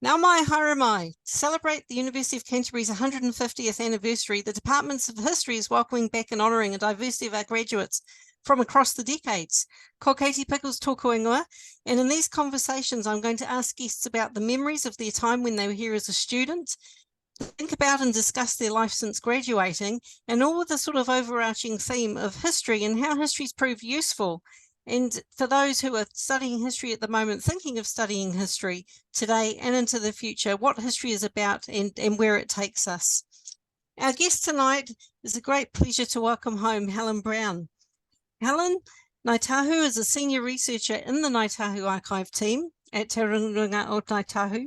Now mai haere mai. To celebrate the University of Canterbury's 150th anniversary, the Departments of History is welcoming back and honouring a diversity of our graduates from across the decades. Ko Katie Pickles tōku ingoa, and in these conversations I'm going to ask guests about the memories of their time when they were here as a student, think about and discuss their life since graduating, and all with the sort of overarching theme of history and how history's proved useful. And for those who are studying history at the moment, thinking of studying history today and into the future, what history is about and where it takes us. Our guest tonight is a great pleasure to welcome home Helen Brown. Helen Ngāi Tahu is a senior researcher in the Ngāi Tahu Archive Team at Te Rūnanga o Ngāi Tahu.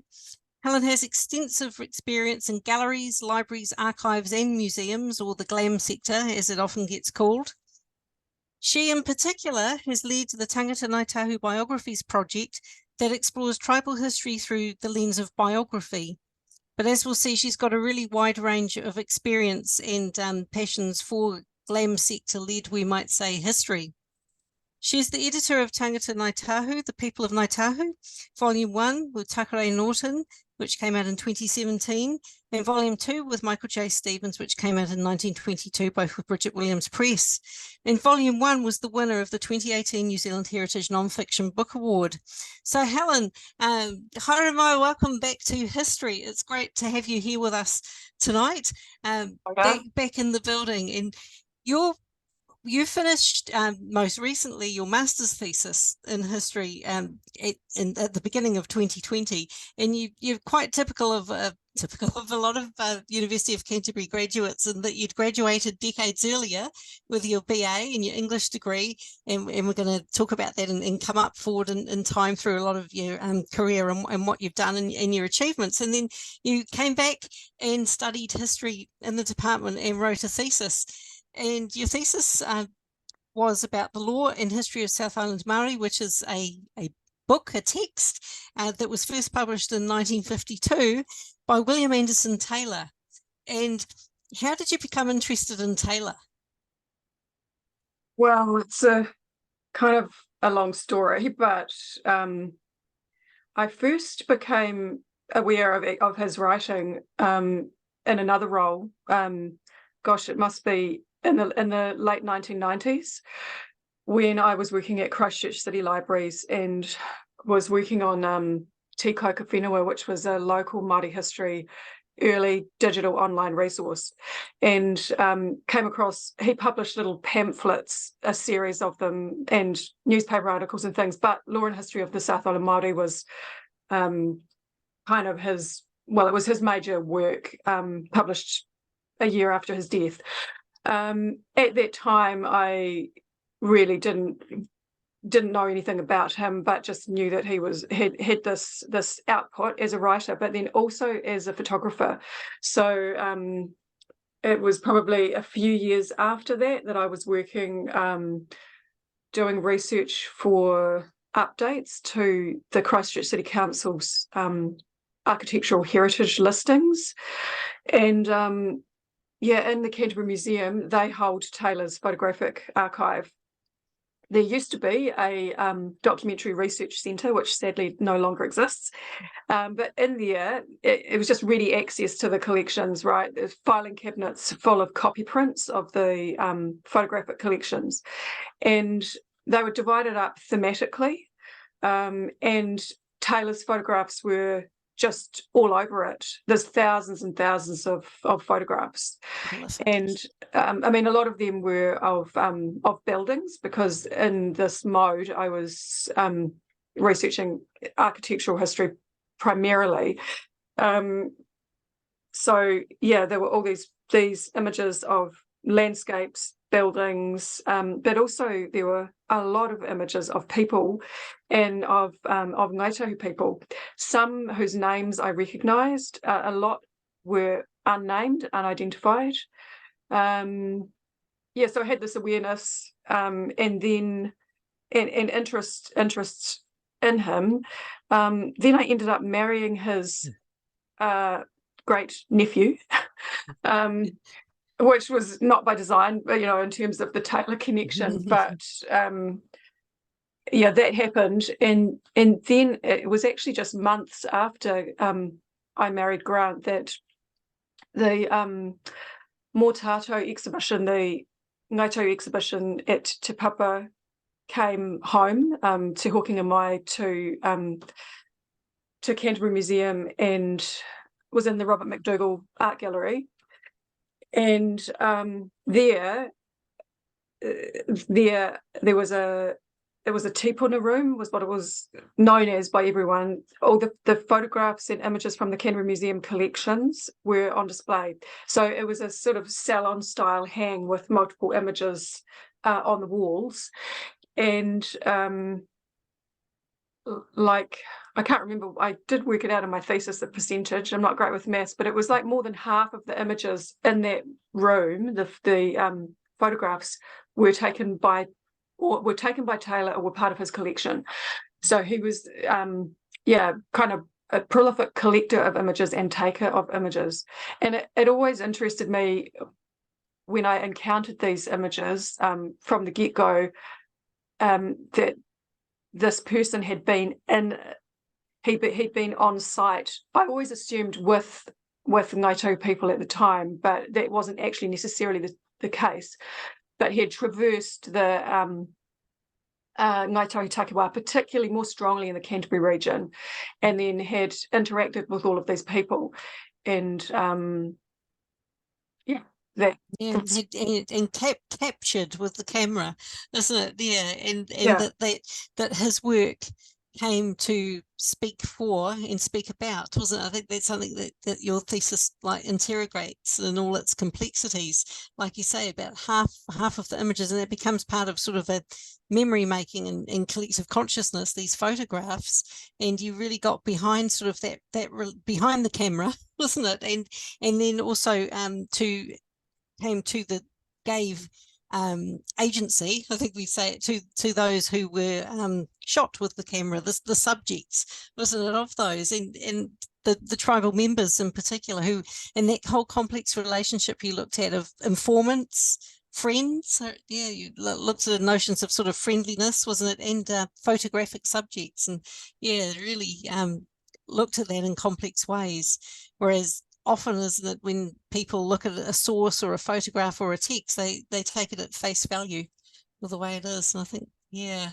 Helen has extensive experience in galleries, libraries, archives and museums, or the GLAM sector as it often gets called. She in particular has led the Tāngata Ngāi Tahu biographies project that explores tribal history through the lens of biography. But as we'll see, she's got a really wide range of experience and passions for GLAM sector-led, we might say, history. She's the editor of Tāngata Ngāi Tahu, The People of Ngāi Tahu, Volume 1 with Takerei Norton, which came out in 2017, and Volume 2 with Michael J. Stevens, which came out in 1922, both with Bridget Williams Press. And Volume 1 was the winner of the 2018 New Zealand Heritage Nonfiction Book Award. So Helen, haere mai, welcome back to history. It's great to have you here with us tonight, back in the building. And you finished most recently your master's thesis in history at the beginning of 2020, and you're quite typical of a lot of University of Canterbury graduates, in that you'd graduated decades earlier with your BA and your English degree, and we're going to talk about that and come up forward in time through a lot of your career and what you've done and your achievements. And then you came back and studied history in the department and wrote a thesis. And your thesis was about the law and history of South Island Māori, which is a book, a text, that was first published in 1952 by William Anderson Taylor. And how did you become interested in Taylor? Well, it's a kind of a long story, but I first became aware of his writing in another role. Gosh, it must be in the late 1990s, when I was working at Christchurch City Libraries and was working on Te Kauka Whenua, which was a local Māori history early digital online resource, and came across, he published little pamphlets, a series of them, and newspaper articles and things, but Law and History of the South Island Māori was kind of his, well, it was his major work, published a year after his death. At that time, I really didn't know anything about him, but just knew that he had this output as a writer, but then also as a photographer. So it was probably a few years after that I was working, doing research for updates to the Christchurch City Council's architectural heritage listings, and yeah, in the Canterbury Museum, they hold Taylor's photographic archive. There used to be a documentary research centre, which sadly no longer exists. But in there, it was just ready access to the collections, right? There's filing cabinets full of copy prints of the photographic collections. And they were divided up thematically. And Taylor's photographs were just all over it. There's thousands and thousands of photographs, and I mean, a lot of them were of buildings, because in this mode I was researching architectural history primarily. So yeah, there were all these images of landscapes, buildings, but also there were a lot of images of people and of Ngāi Tahu people, some whose names I recognised, a lot were unnamed, unidentified. Yeah, so I had this awareness, and then and interest in him. Then I ended up marrying his great nephew. Which was not by design, but, you know, in terms of the Taylor connection, but yeah, that happened, and then it was actually just months after I married Grant that the Mōtātou exhibition, the Ngāi Tahu exhibition at Te Papa, came home to Hokinga Mai to Canterbury Museum, and was in the Robert McDougall Art Gallery. And there was a tipuna room, was what it was known as by everyone. All the photographs and images from the Canterbury Museum collections were on display. So it was a sort of salon style hang with multiple images on the walls. And like, I can't remember, I did work it out in my thesis, the percentage. I'm not great with maths, but it was like more than half of the images in that room, the photographs were taken by Taylor or were part of his collection. So he was kind of a prolific collector of images and taker of images. And it always interested me when I encountered these images from the get-go, that this person had been he'd been on site. I always assumed with Ngāi Tahu people at the time, but that wasn't actually necessarily the case. But he had traversed the Ngāi Tahu Takiwā, particularly more strongly in the Canterbury region, and then had interacted with all of these people. And captured with the camera, isn't it? Yeah, and that his work came to speak for and speak about, wasn't it? I think that's something that your thesis like interrogates in all its complexities, like you say, about half of the images, and it becomes part of sort of a memory making and collective consciousness, these photographs, and you really got behind sort of that behind the camera, wasn't it? And then also gave agency, I think we say it, to those who were shot with the camera, the subjects, wasn't it, of those, and the tribal members in particular, who, in that whole complex relationship you looked at of informants, friends. So yeah, you looked at the notions of sort of friendliness, wasn't it, and photographic subjects, and yeah, really looked at that in complex ways. Whereas often, isn't it, when people look at a source or a photograph or a text, they take it at face value for the way it is. And I think, yeah.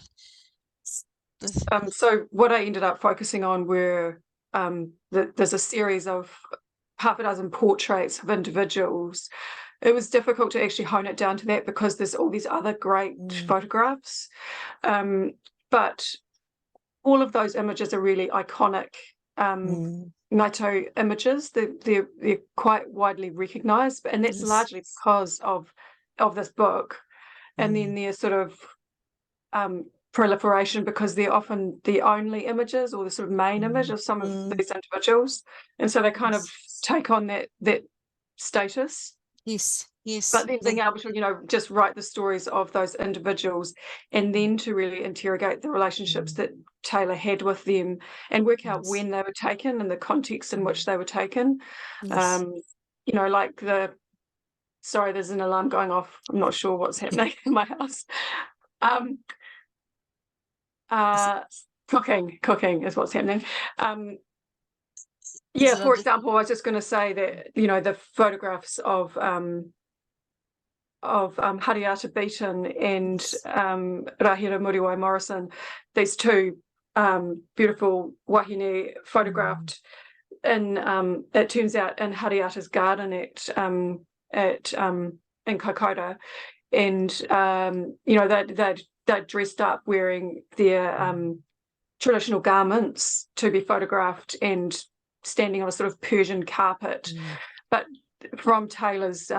So what I ended up focusing on were there's a series of half a dozen portraits of individuals. It was difficult to actually hone it down to that because there's all these other great photographs. But all of those images are really iconic Ngāi Tahu images. They're quite widely recognised, and that's largely because of this book. And then their sort of proliferation, because they're often the only images or the sort of main image of some of these individuals, and so they kind of take on that status. Yes. But then being able to, just write the stories of those individuals, and then to really interrogate the relationships that Taylor had with them, and work out when they were taken and the context in which they were taken. Like sorry, there's an alarm going off. I'm not sure what's happening in my house. Cooking is what's happening. For example, I was just going to say that, the photographs of Hariata Beaton and Rahira Muriwai Morrison, these two beautiful wahine photographed in, it turns out, in Hariata's garden in Kaikoura, and they're dressed up wearing their traditional garments to be photographed and standing on a sort of Persian carpet. But from Taylor's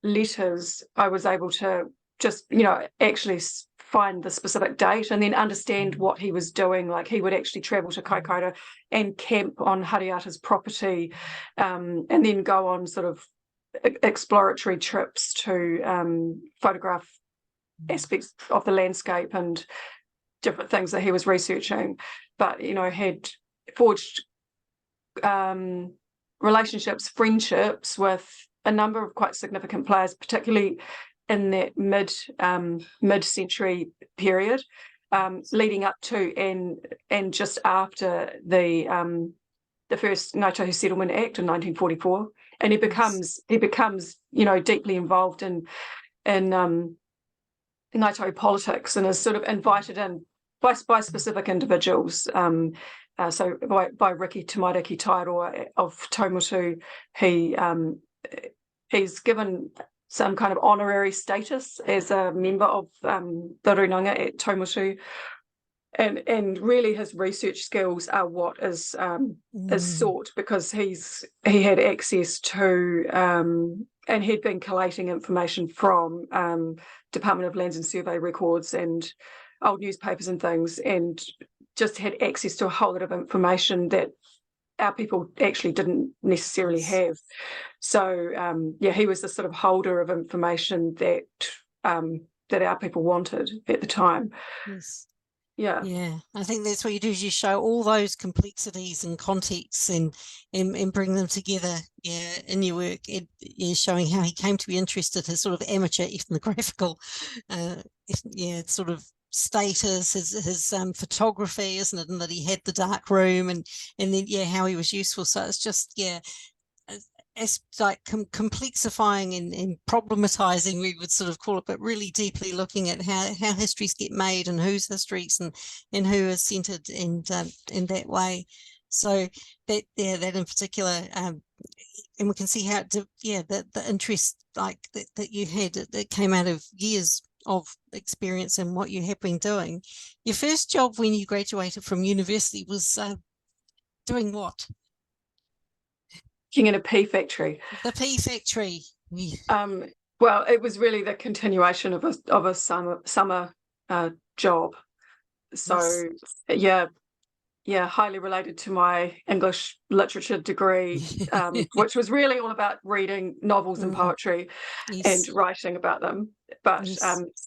letters, I was able to just, actually find the specific date and then understand what he was doing. Like, he would actually travel to Kaikoura and camp on Hariata's property, and then go on sort of exploratory trips to photograph aspects of the landscape and different things that he was researching, but had forged relationships, friendships with a number of quite significant players, particularly in that mid-century period. leading up to and just after the first Ngāi Tahu Settlement Act in 1944, and he becomes deeply involved in Ngāi Tahu politics, and is sort of invited in by specific individuals. So by Riki Tamairiki Tairoa of Taumotu, he's given some kind of honorary status as a member of the Rūnanga at Taumotu, and really his research skills are what is sought, because he had access to and he'd been collating information from Department of Lands and Survey records and old newspapers and things, and just had access to a whole lot of information that our people actually didn't necessarily have. So he was the sort of holder of information that our people wanted at the time. Yes. Yeah, I think that's what you do, is you show all those complexities and contexts and bring them together in your work, showing how he came to be interested, his sort of amateur ethnographical sort of status, his photography, isn't it, and that he had the dark room, and then how he was useful. So it's just it's like complexifying and problematizing, we would sort of call it, but really deeply looking at how histories get made and whose histories and who is centered in that way. So that in particular, and we can see how the interest like that you had that came out of years of experience and what you have been doing. Your first job when you graduated from university was doing what? working in a pea factory. The pea factory. Well, it was really the continuation of a summer job. So highly related to my English literature degree, which was really all about reading novels and poetry and writing about them. But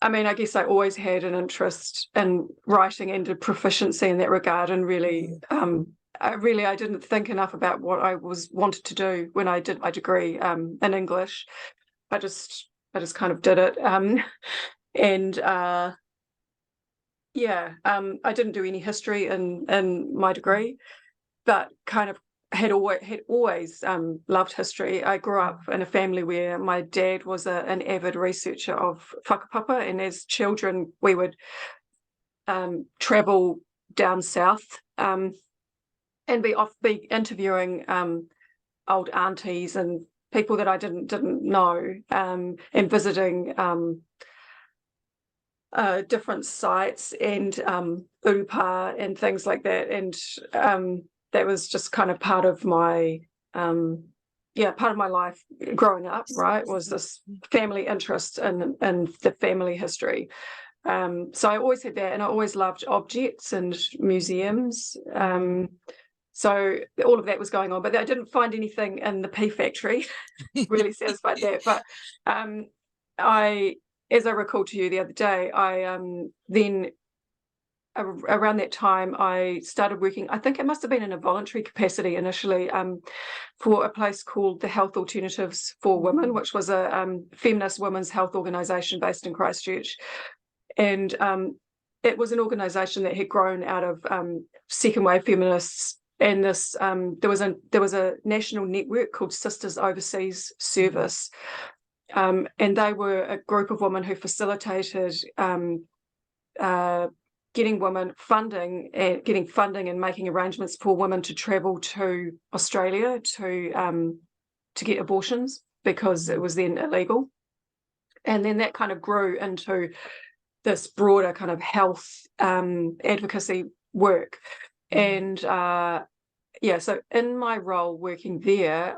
I mean, I guess I always had an interest in writing and a proficiency in that regard, and really I didn't think enough about what I wanted to do when I did my degree in English. I just kind of did it, and I didn't do any history in my degree, but kind of had always loved history. I grew up in a family where my dad was an avid researcher of whakapapa, and as children we would travel down south and be interviewing old aunties and people that I didn't know, and visiting different sites and urupa and things like that, and that was just kind of part of my life growing up, right, was this family interest in the family history. So I always had that, and I always loved objects and museums. So all of that was going on, but I didn't find anything in the pea factory really satisfied that. But as I recalled to you the other day, I then around that time I started working, I think it must have been in a voluntary capacity initially, for a place called the Health Alternatives for Women, which was a feminist women's health organisation based in Christchurch. And it was an organisation that had grown out of second wave feminists. And this there was a national network called Sisters Overseas Service, and they were a group of women who facilitated getting funding and making arrangements for women to travel to Australia to get abortions, because it was then illegal. And then that kind of grew into this broader kind of health advocacy work. And so in my role working there,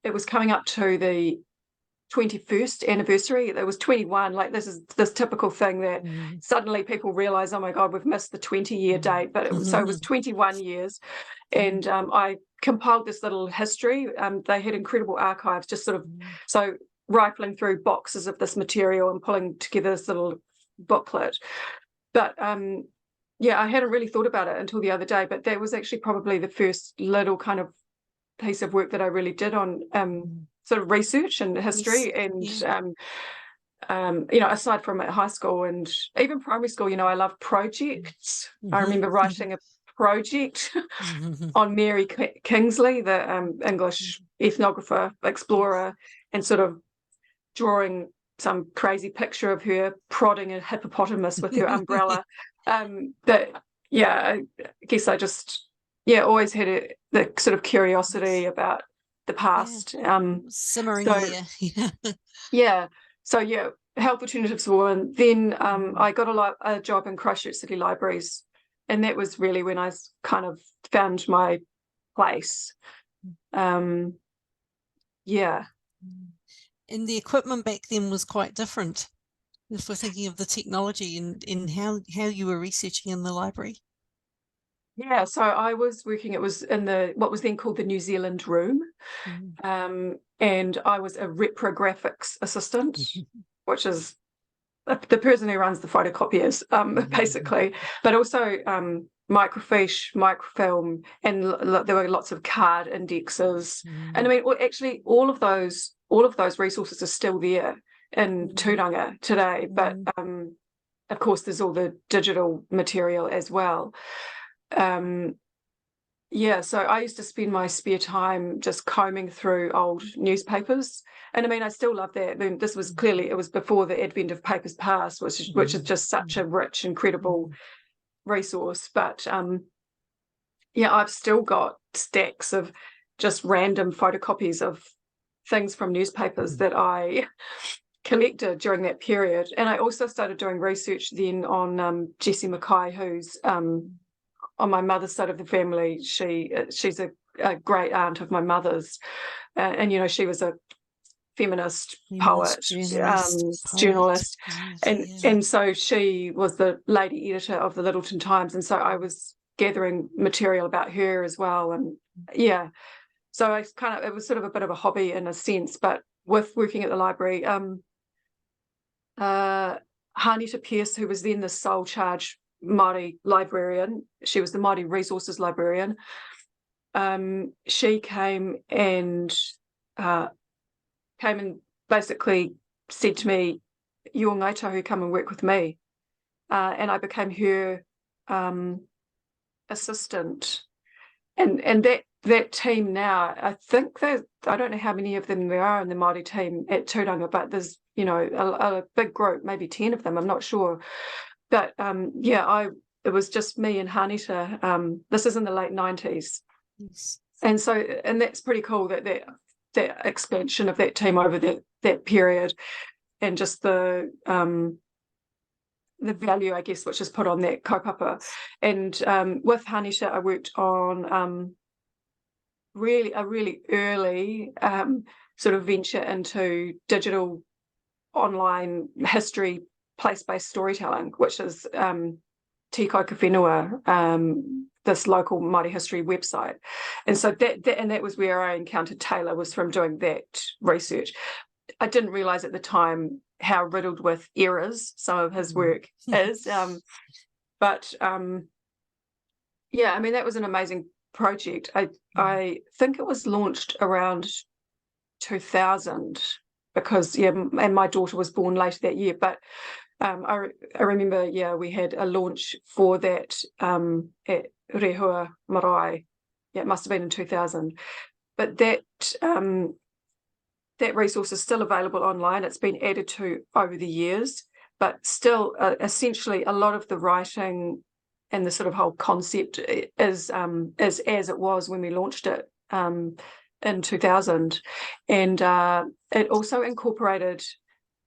it was coming up to the 21st anniversary. It was 21, like this is this typical thing that suddenly people realize, oh my God, we've missed the 20-year date. But it was 21 years. And I compiled this little history. They had incredible archives, just sort of so rifling through boxes of this material and pulling together this little booklet. But I hadn't really thought about it until the other day, but that was actually probably the first little kind of piece of work that I really did on sort of research and history. And aside from at high school and even primary school, I love projects. I remember writing a project on Mary Kingsley, the English ethnographer, explorer, and sort of drawing some crazy picture of her prodding a hippopotamus with her umbrella. I guess I just always had the sort of curiosity about the past. Simmering there. Health alternatives for women. Then I got a job in Christchurch City Libraries, and that was really when I kind of found my place. And the equipment back then was quite different, if we're thinking of the technology and how you were researching in the library. Yeah, so I was working, it was in what was then called the New Zealand Room, and I was a reprographics assistant, which is the person who runs the photocopiers, basically, but also microfiche, microfilm, and there were lots of card indexes. And I mean, actually, all of those resources are still there in Tūranga today, but of course, there's all the digital material as well. So I used to spend my spare time just combing through old newspapers, and I mean, I still love that. I mean, this was clearly, it was before the advent of Papers Past, which is just such a rich, incredible resource. But I've still got stacks of just random photocopies of things from newspapers that I collected during that period. And I also started doing research then on Jessie Mackay, who's on my mother's side of the family. She's a great aunt of my mother's, and she was a feminist poet, journalist, and so she was the lady editor of the Littleton Times, and so I was gathering material about her as well. And so it was sort of a bit of a hobby in a sense. But with working at the library, Hanita Pearce, who was then the sole charge Māori librarian, she was the Māori resources librarian, she came and basically said to me, "You're Ngāi Tahu, come and work with me," and I became her assistant. And that team now, I think I don't know how many of them there are in the Māori team at Tūranga, but there's a big group, maybe 10 of them, I'm not sure. But it was just me and Hanita. This is in the late 90s. Yes. And that's pretty cool, that expansion of that team over that period, and just the value, I guess, which is put on that kaupapa. And with Hanita, I worked on a really early sort of venture into digital online history, place-based storytelling, which is Te Kai Kawhenua, this local Māori history website. And so that was where I encountered Taylor, was from doing that research. I didn't realise at the time how riddled with errors some of his work is. I mean, that was an amazing project. I think it was launched around 2000, because and my daughter was born later that year. But I remember, we had a launch for that at Rehua Marae. It must have been in 2000. But that resource is still available online. It's been added to over the years, but still, essentially, a lot of the writing and the sort of whole concept is as it was when we launched it in 2000. And it also incorporated,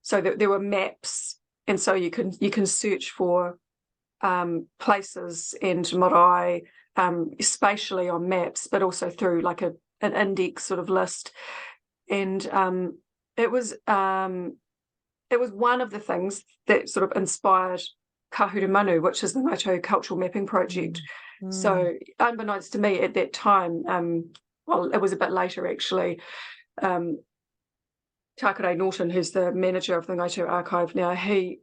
so that there were maps, and so you can search for places and marae spatially on maps, but also through like an index sort of list. And it was one of the things that sort of inspired Kahuru Manu, which is the Ngāi Tahu Cultural Mapping Project. So unbeknownst to me at that time, well, it was a bit later actually, Takerei Norton, who's the manager of the Ngāi Tahu Archive now, he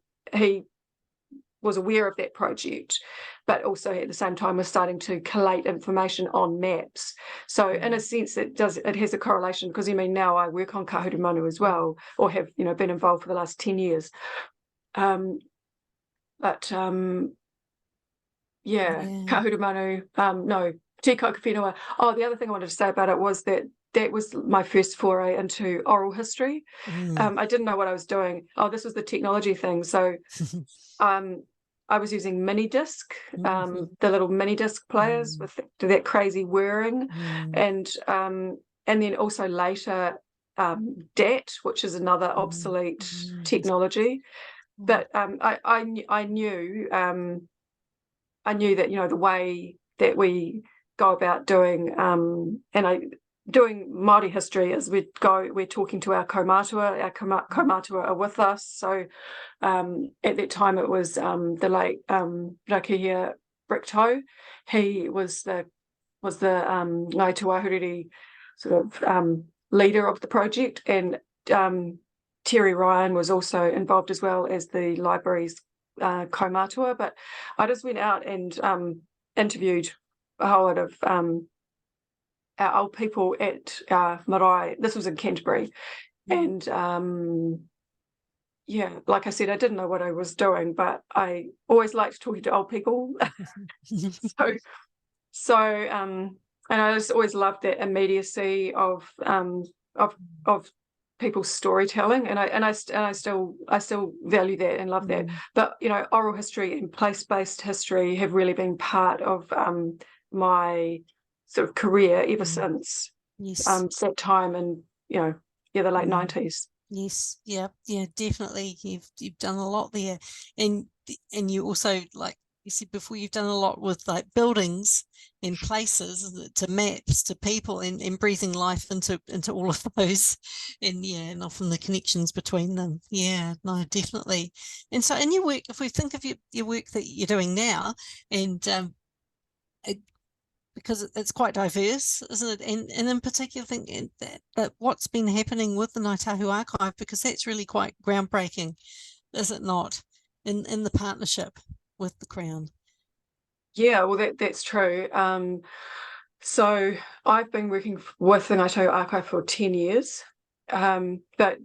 was aware of that project, but also at the same time we're starting to collate information on maps. So in a sense it has a correlation, because now I work on Kahutu Manu as well, or have been involved for the last 10 years. Kahutu Manu, no, Te Whenua. Oh, the other thing I wanted to say about it was that was my first foray into oral history. I didn't know what I was doing. Oh, this was the technology thing. So I was using mini disc, the little mini disc players with that crazy whirring, and then also later DAT, which is another obsolete technology. But I knew that the way that we go about doing doing Māori history is we're talking to our kaumātua. Our kaumātua are with us. So at that time it was the late Rakehia Bricktoe. He was the Ngāi Tahu sort of leader of the project, and Terry Ryan was also involved as well as the library's kaumātua. But I just went out and interviewed a whole lot of our old people at marae. This was in Canterbury, and like I said, I didn't know what I was doing, but I always liked talking to old people. And I just always loved that immediacy of people's storytelling, and I still value that and love that. But oral history and place-based history have really been part of my sort of career ever since that time, and the late 90s. Yes, yeah, definitely. You've done a lot there, and you also, like you said before, you've done a lot with like buildings and places, to maps, to people, and breathing life into all of those, and often the connections between them. Yeah, no, definitely. And so in your work, if we think of your work that you're doing now, and because it's quite diverse, isn't it? And in particular, I think that what's been happening with the Ngāi Tahu Archive, because that's really quite groundbreaking, is it not, in the partnership with the Crown? Yeah, well, that's true. So I've been working with the Ngāi Tahu Archive for 10 years, but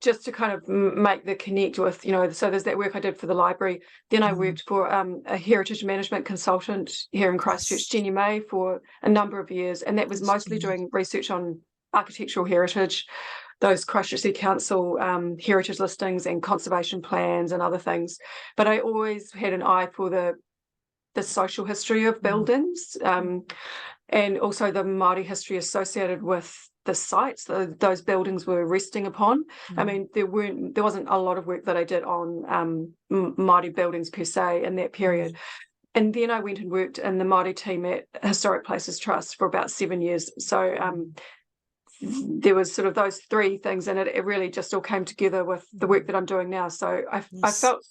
just to kind of make the connect with, so there's that work I did for the library. Then I worked for a heritage management consultant here in Christchurch, Jenny May, for a number of years. And that was mostly doing research on architectural heritage, those Christchurch City Council heritage listings and conservation plans and other things. But I always had an eye for the social history of buildings, and also the Māori history associated with the sites those buildings were resting upon. I mean, there wasn't a lot of work that I did on Māori buildings per se in that period. And then I went and worked in the Māori team at Historic Places Trust for about 7 years. So there was sort of those three things, and it really just all came together with the work that I'm doing now. So I felt,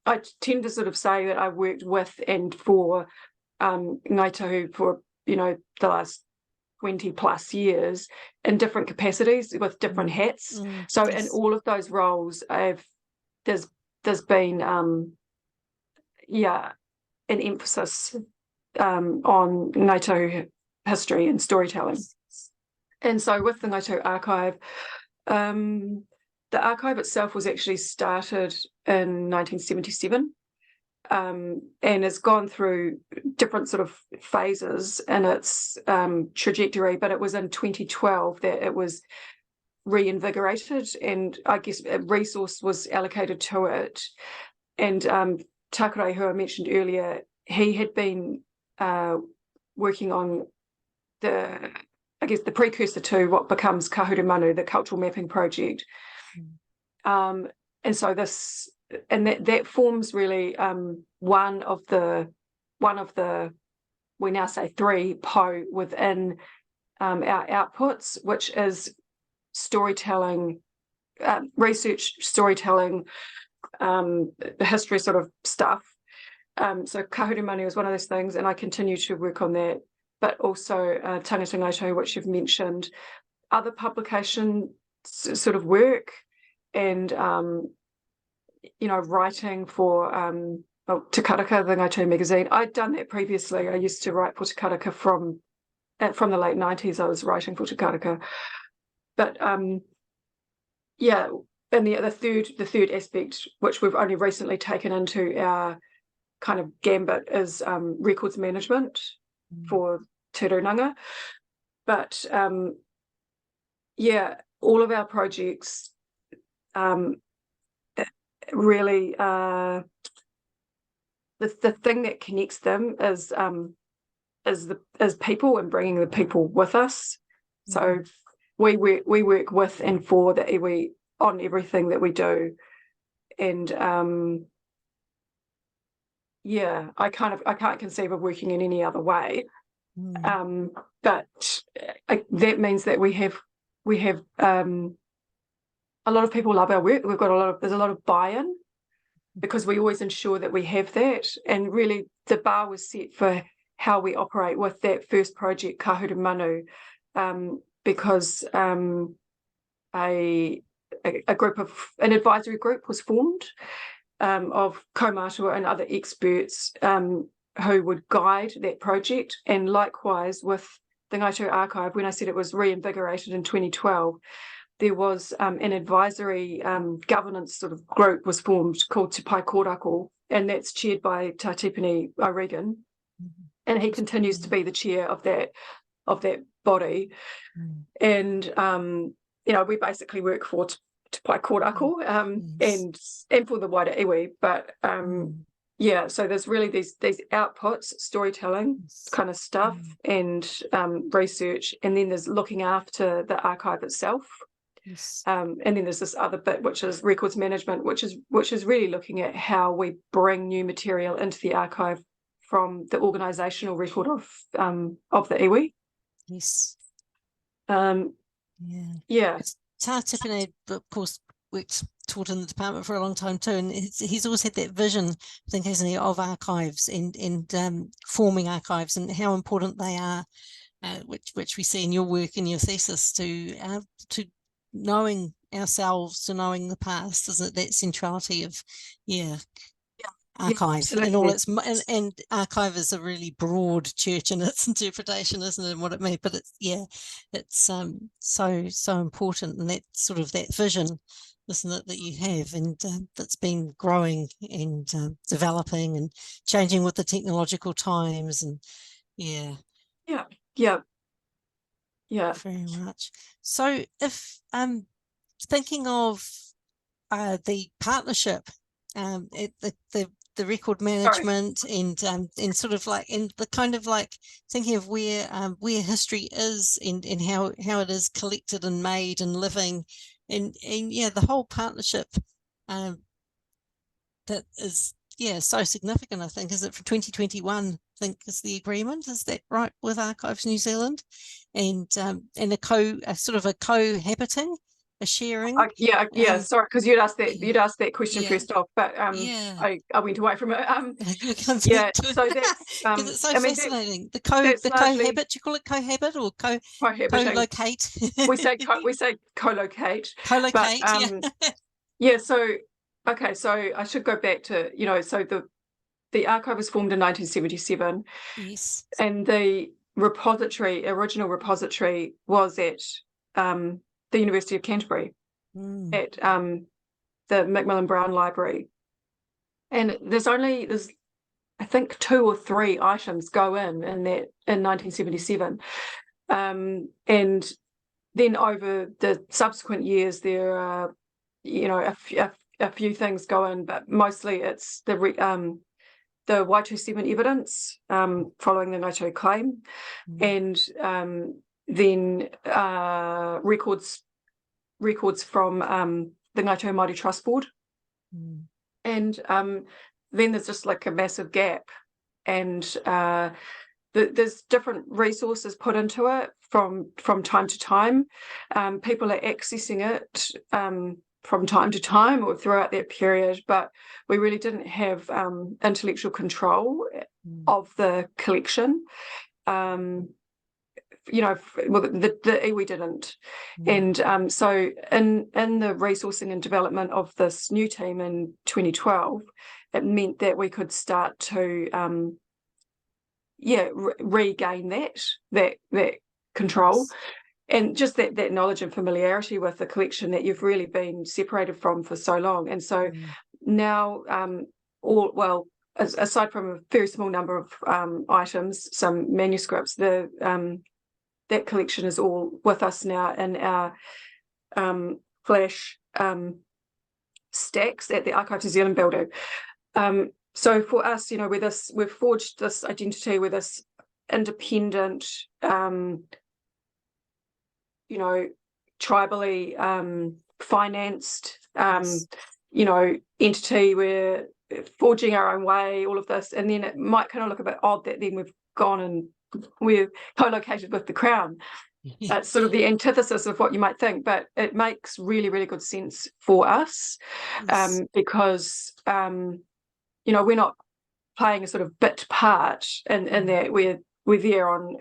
I tend to sort of say that I worked with and for Ngāi Tahu for the last 20 plus years in different capacities with different hats. So in all of those roles, there's been an emphasis on Ngāi Tahu history and storytelling. And so with the Ngāi Tahu Archive, the archive itself was actually started in 1977. And it's gone through different sort of phases in its trajectory, but it was in 2012 that it was reinvigorated, and I guess a resource was allocated to it. And Takerei, who I mentioned earlier, he had been working on the precursor to what becomes Kahutu Manu, the cultural mapping project. And so that forms really one of the we now say 3 po within our outputs, which is storytelling, research, storytelling, history sort of stuff. So Kahutu Manu is one of those things, and I continue to work on that. But also Tāngata Ngāi Tahu, which you've mentioned, other publication sort of work, and writing for Te Karaka, the Ngāi Tahu magazine. I'd done that previously. I used to write for Te Karaka from the late 90s. I was writing for Te Karaka. But yeah, and the third aspect, which we've only recently taken into our kind of gambit, is records management for Te Rūnanga. But yeah, all of our projects really the thing that connects them is people, and bringing the people with us. So we work with and for the iwi on everything that we do, and yeah, I can't conceive of working in any other way. But that means that we have a lot of people love our work. There's a lot of buy-in, because we always ensure that we have that. And really the bar was set for how we operate with that first project, Kahuru Manu, because an advisory group was formed of kaumātua and other experts who would guide that project. And likewise with the Ngāi Tahu Archive, when I said it was reinvigorated in 2012, there was an advisory governance sort of group was formed called Te Pai Kōrako, and that's chaired by Tātipini O'Regan, and he continues to be the chair of that body. And you know, we basically work for Te Pai Kōrako and for the wider iwi. But yeah, so there's really these outputs, storytelling kind of stuff, and research, and then there's looking after the archive itself. And then there's this other bit, which is records management, which is really looking at how we bring new material into the archive from the organisational record of the iwi. Yeah. Tātipini, of course, taught in the department for a long time too, and he's always had that vision, I think, hasn't he, of archives and forming archives, and how important they are, which we see in your work, in your thesis, to knowing ourselves, to knowing the past, isn't it? That centrality of archive and all its, and archive is a really broad church in its interpretation, isn't it, and what it means, but it's so important, and that sort of that vision, isn't it, that you have, and that's been growing and developing and changing with the technological times, and very much. So if thinking of the partnership, the record management, and sort of like, and the kind of like thinking of where history is, and how it is collected and made and living, and the whole partnership that is so significant, I think. Is it for 2021, I think, is the agreement, is that right, with Archives New Zealand, and a sort of a cohabiting, a sharing. Sorry, because you'd asked that question first off, but I went away from it. So that's because it's so fascinating. The cohabit, you call it cohabit or co-locate? we say co-locate. So I should go back to, so the archive was formed in 1977. Yes. And the original repository was at the University of Canterbury, at the Macmillan Brown Library. And there's I think 2 or 3 items go in 1977. And then over the subsequent years, there are, a few things go in, but mostly it's the Y27 evidence following the Ngāi Tahu claim, and then records from the Ngāi Tahu Māori Trust Board, and then there's just like a massive gap, and there's different resources put into it from time to time. People are accessing it from time to time or throughout that period, but we really didn't have intellectual control of the collection well, the iwi didn't. And so in the resourcing and development of this new team in 2012, it meant that we could start to regain that control. And just that knowledge and familiarity with the collection that you've really been separated from for so long. And so now, aside from a very small number of items, some manuscripts, that collection is all with us now in our flash stacks at the Archive New Zealand building. So for us, we've forged this identity with this independent, tribally financed, entity. We're forging our own way, all of this, and then it might kind of look a bit odd that then we've gone and we're co-located with the Crown. That's sort of the antithesis of what you might think, but it makes really, really good sense for us, because we're not playing a sort of bit part in that we're there on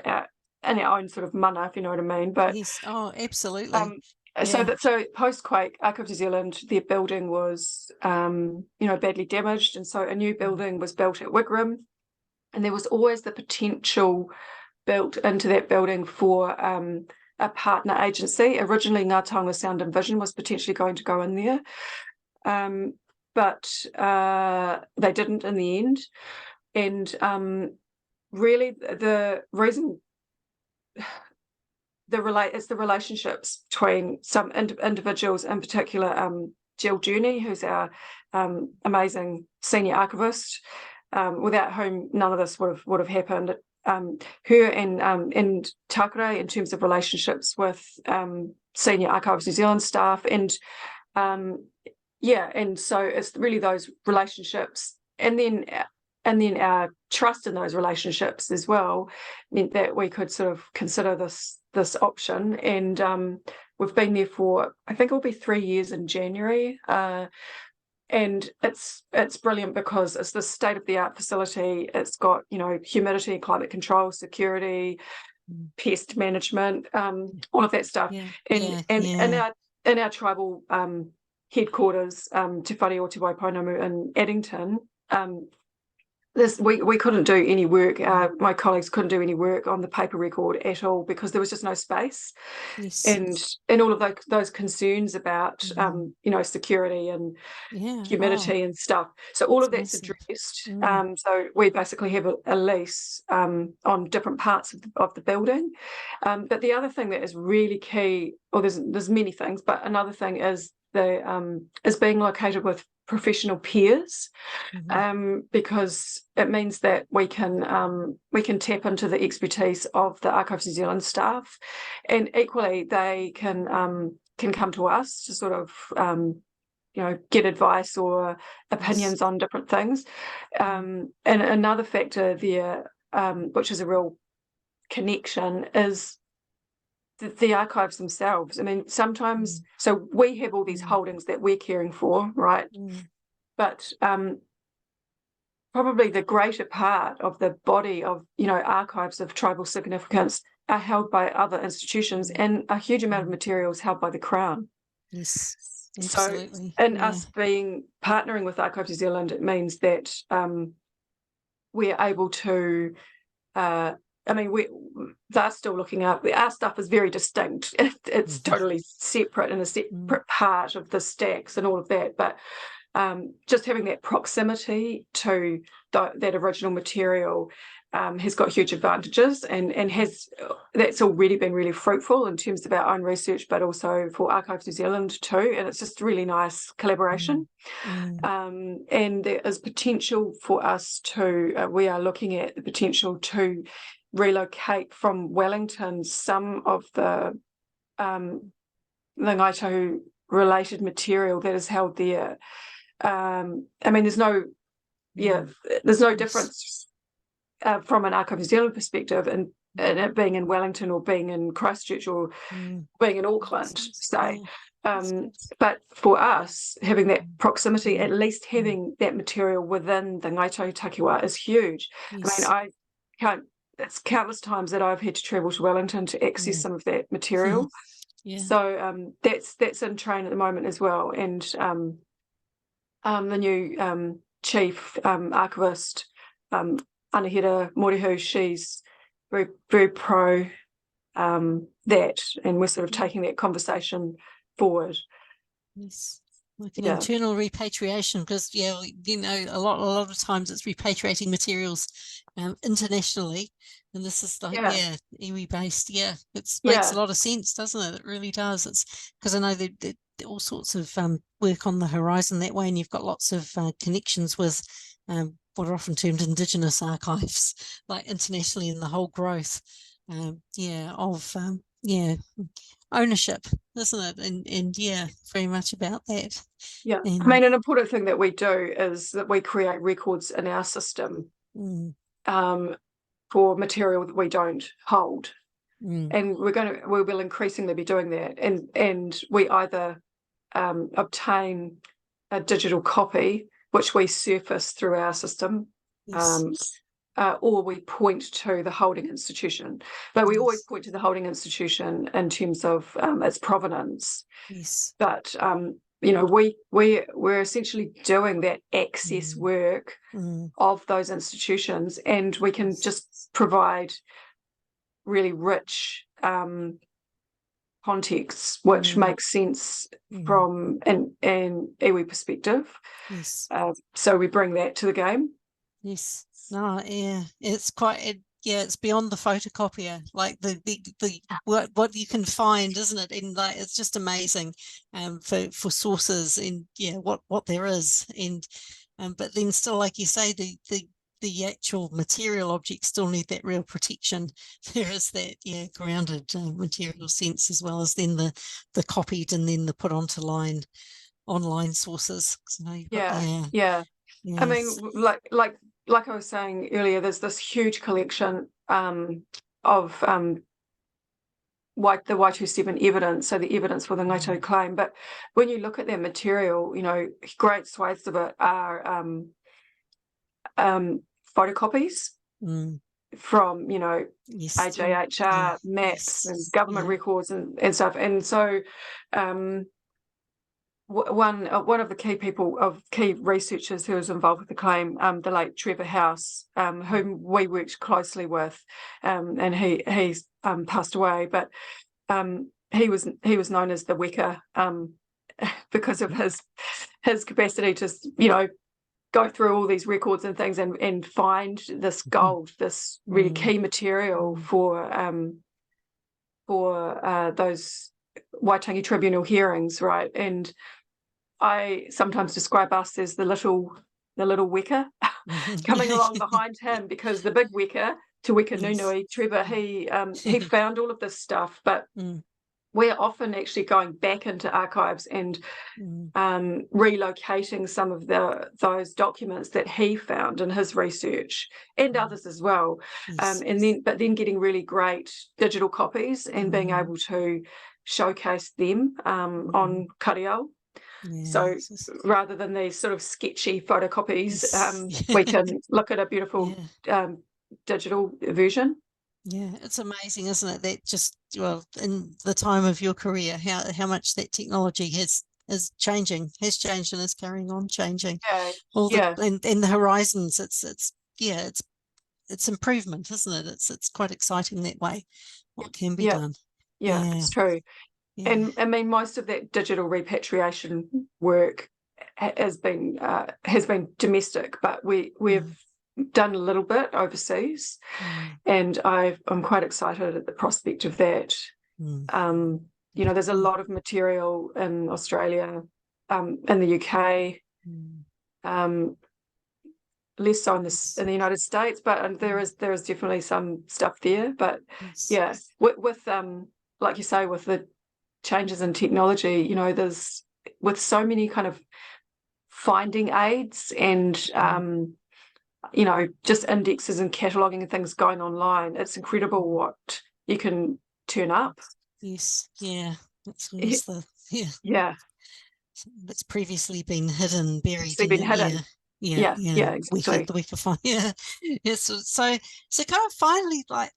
in our own sort of mana, if you know what I mean. But absolutely. So post-quake, Archive New Zealand, their building was badly damaged, and so a new building was built at Wigram, and there was always the potential built into that building for a partner agency. Originally, Ngāi Tahu Sound and Vision was potentially going to go in there, but they didn't in the end. And really, the reason it's the relationships between some individuals, in particular Jill Journey, who's our amazing senior archivist, without whom none of this would have happened. Her and Takerei, in terms of relationships with senior Archives New Zealand staff, and so it's really those relationships, and then our trust in those relationships as well meant that we could sort of consider this option. And we've been there for, I think it'll be 3 years in January. And it's brilliant because it's the state-of-the-art facility. It's got, humidity, climate control, security, pest management, all of that stuff. In our tribal headquarters, Te Whare o Te Waipounamu in Addington, we couldn't do any work. My colleagues couldn't do any work on the paper record at all because there was just no space. And all of those concerns about security and humidity and stuff. So all of that's addressed. So we basically have a lease on different parts of the building. But the other thing that is really key, or there's many things, but another thing is is being located with professional peers, because it means that we can tap into the expertise of the Archives New Zealand staff, and equally they can come to us to sort of get advice or opinions on different things. And another factor there, which is a real connection, is the archives themselves. I mean, sometimes, so we have all these holdings that we're caring for, right? But probably the greater part of the body of, archives of tribal significance are held by other institutions, and a huge amount of materials held by the Crown. Yes, absolutely. So us partnering with Archives New Zealand, it means that we're able to they're still looking up. Our stuff is very distinct. It's totally separate and a separate part of the stacks and all of that. But just having that proximity to that original material has got huge advantages, and that's already been really fruitful in terms of our own research, but also for Archives New Zealand too. And it's just really nice collaboration. And there is potential for us to. We are looking at the potential to relocate from Wellington some of the Ngāi Tahu related material that is held there. There's no difference from an Archive New Zealand perspective and it being in Wellington or being in Christchurch or being in Auckland, say. But for us, having that proximity, at least having that material within the Ngāi Tahu takiwa is huge. I can't it's countless times that I've had to travel to Wellington to access some of that material. So that's in train at the moment as well. And the new chief archivist, Anahira Morihu, she's very, very pro that, and we're sort of taking that conversation forward. Yes. Like an internal repatriation, because a lot of times it's repatriating materials internationally, and this is like iwi based. It makes a lot of sense, doesn't it? It really does. It's because I know that all sorts of work on the horizon that way, and you've got lots of connections with what are often termed Indigenous archives, like internationally, in the whole growth of ownership, isn't it? And very much about that. I mean, an important thing that we do is that we create records in our system for material that we don't hold, and we will increasingly be doing that, and we either obtain a digital copy which we surface through our system, or we point to the holding institution. But we always point to the holding institution in terms of its provenance. But we're essentially doing that access work of those institutions, and we can just provide really rich contexts which make sense from an iwi perspective. So we bring that to the game. It's quite it's beyond the photocopier, like the what you can find, isn't it? And like it's just amazing for sources, and what there is, and but then still, like you say, the actual material objects still need that real protection. There is that grounded material sense, as well as then the copied and then the put onto online sources. So I mean, like I was saying earlier, there's this huge collection of the Y27 evidence, so the evidence for the Ngāi Tahu claim. But when you look at that material, great swathes of it are photocopies from AJHR maps and government records and stuff. And so one of the key researchers who was involved with the claim, the late Trevor House, whom we worked closely with, and he's passed away, but he was known as the Weka because of his capacity to go through all these records and things and find this gold, this really key material for those Waitangi Tribunal hearings, right? And I sometimes describe us as the little Weka coming along behind him, because the big Weka, Te Weka Nunui, Trevor, he found all of this stuff, but we're often actually going back into archives and relocating some of those documents that he found in his research, and others as well, but then getting really great digital copies and being able to showcase them on Kariao. So rather than these sort of sketchy photocopies, we can look at a beautiful digital version. It's amazing, isn't it, that just in the time of your career, how much that technology has changed and is carrying on changing. And the horizons, it's improvement, isn't it? It's quite exciting that way, what can be done. It's true. And I mean, most of that digital repatriation work has been domestic, but we've done a little bit overseas, and I'm quite excited at the prospect of that. There's a lot of material in Australia, in the UK, less so in the United States, but there is definitely some stuff there. But with like you say, with the changes in technology, there's, with so many kind of finding aids and just indexes and cataloguing and things going online, it's incredible what you can turn up. That's It's previously been hidden, buried. Yeah, exactly. the week of fun. Yeah, yes. So kind of finally, like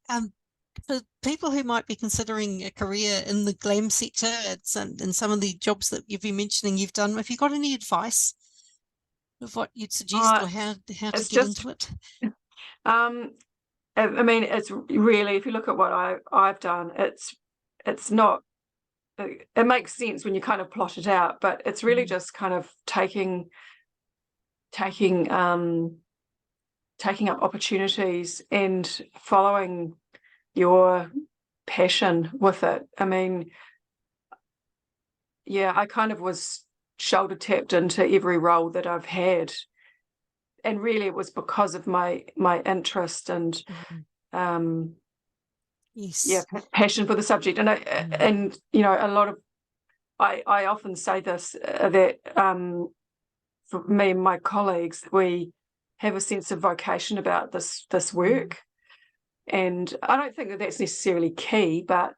for people who might be considering a career in the GLAM sector, and some of the jobs that you've been mentioning you've done, have you got any advice of what you'd suggest or how to It's get just into it? I mean, it's really, if you look at what I've done, it's not, it makes sense when you kind of plot it out, but it's really just kind of taking up opportunities and following your passion with it. I mean, yeah, I kind of was shoulder tapped into every role that I've had, and really it was because of my interest and yes, passion for the subject. And and you know, a lot of I often say this, that for me and my colleagues, we have a sense of vocation about this work. And I don't think that that's necessarily key, but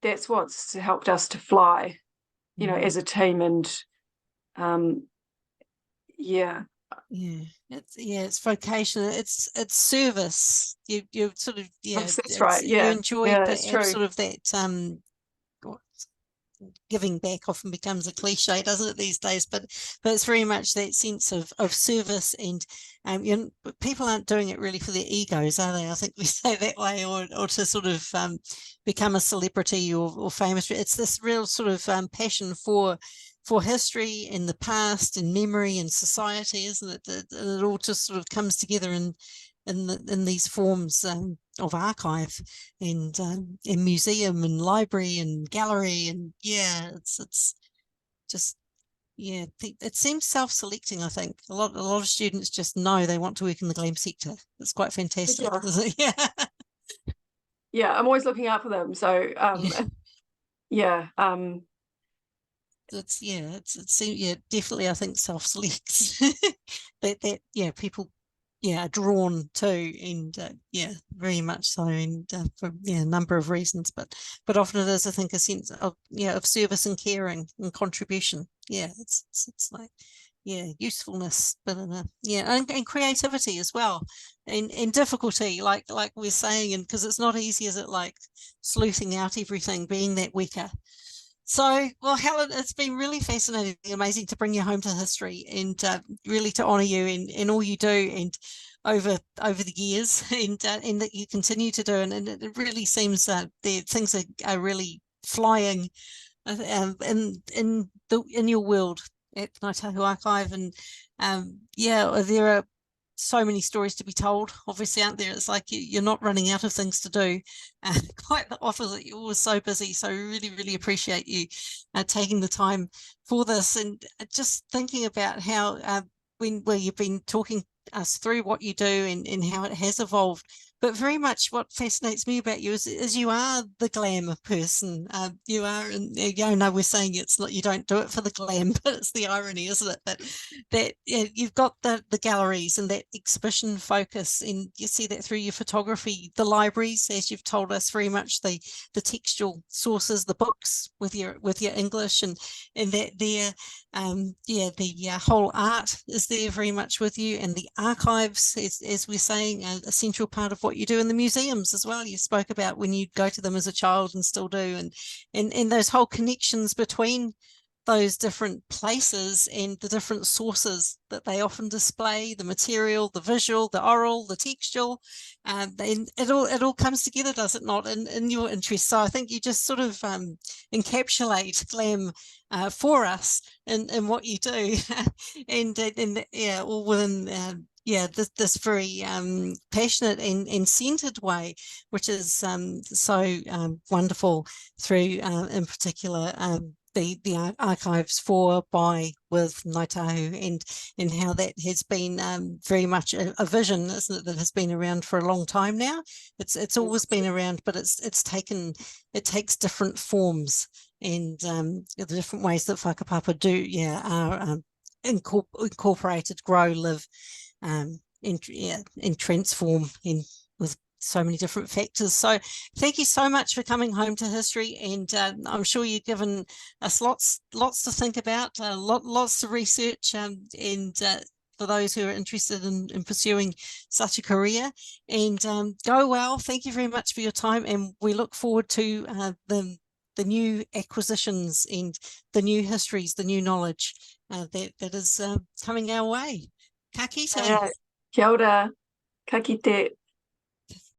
that's what's helped us to fly, you know, as a team. And it's vocation, it's service. You sort of that's right. you enjoy it's true. sort of that giving back often becomes a cliche, doesn't it, these days? But it's very much that sense of service, and people aren't doing it really for their egos, are they? I think we say that way, or to sort of become a celebrity or famous. It's this real sort of passion for history and the past and memory and society, isn't it? It all just sort of comes together in these forms of archive and museum and library and gallery, and it's just it seems self-selecting. I think a lot of students just know they want to work in the GLAM sector. It's quite fantastic, isn't it? Yeah, I'm always looking out for them. So it's definitely, I think, self-selects that people are drawn to, and very much so, and for a number of reasons, but often it is, I think, a sense of service and caring and contribution. It's like usefulness, but and creativity as well, and difficulty, like we're saying, and because it's not easy, is it, like sleuthing out everything, being that weaker. So, well, Helen, it's been really fascinating, amazing to bring you home to history, and really to honour you and all you do, and over the years, and that you continue to do, and it really seems that things are really flying in your world at Ngāi Tahu Archive, and there are so many stories to be told, obviously, aren't there? It's like you're not running out of things to do. Quite the opposite, you're always so busy. So we really, really appreciate you taking the time for this, and just thinking about how you've been talking us through what you do and how it has evolved. But very much what fascinates me about you is you are the glam person. You are, and I know we're saying it's not, you don't do it for the glam, but it's the irony, isn't it? That you've got the galleries and that exhibition focus, and you see that through your photography, the libraries, as you've told us, very much the textual sources, the books with your English, and that there, the whole art is there very much with you, and the archives, as we're saying, a central part of what you do, in the museums as well. You spoke about when you go to them as a child and still do, and those whole connections between those different places and the different sources that they often display, the material, the visual, the oral, the textual, and it all comes together, does it not, in your interest? So I think you just sort of encapsulate GLAM for us in what you do, and all within this very passionate and centered way, which is so wonderful through, in particular, the archives for, by, with Ngāi Tahu, and how that has been very much a vision, isn't it, that has been around for a long time now. It's always been around, but it takes different forms, and the different ways that whakapapa are incorporated, grow, live, and transform with so many different factors. So thank you so much for coming home to history, and I'm sure you've given us lots to think about, lots of research, and for those who are interested in pursuing such a career. And go well. Thank you very much for your time, and we look forward to the new acquisitions and the new histories, the new knowledge that is coming our way. Ka kite. Kia ora, ka kite.